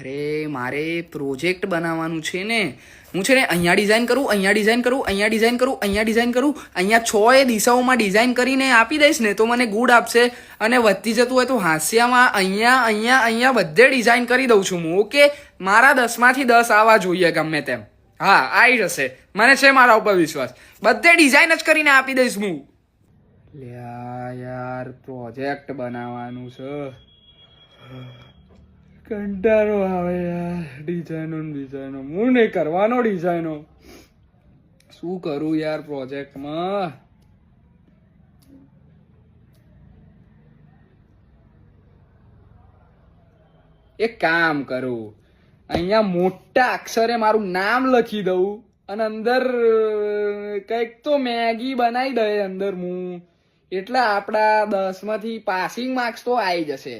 અરે મારે પ્રોજેક્ટ બનાવવાનું છે ને. હું છે ને અહીંયા ડિઝાઇન કરું, અહીંયા ડિઝાઇન કરું, અહીંયા ડિઝાઇન કરું, અહીંયા ડિઝાઇન કરું, અહીંયા 6 દિશાઓમાં ડિઝાઇન કરીને આપી દઈશ ને તો મને ગુડ આપશે. અને વધતી જતું હોય તો હાસ્યામાં અહીંયા અહીંયા અહીંયા બધે ડિઝાઇન કરી દઉં છું હું. ઓકે, મારા 10માંથી 10 આવવા જોઈએ ગમે તેમ. હા, આવી જશે, મને છે મારા ઉપર વિશ્વાસ. બધે ડિઝાઇન જ કરીને આપી દઈશ હું. લ્યા યાર, પ્રોજેક્ટ બનાવવાનું છે, કંટાળો આવે યાર. ડિઝાઇનો હું નહીં કરવાનો ડિઝાઇનો. શું કરું યાર પ્રોજેક્ટમાં? એક કામ કરું, અહીંયા મોટા અક્ષરે મારું નામ લખી દઉં અને અંદર કંઈક તો મેગી બનાવી દે અંદર હું, એટલે આપણા 10માંથી પાસિંગ માર્ક્સ તો આવી જશે.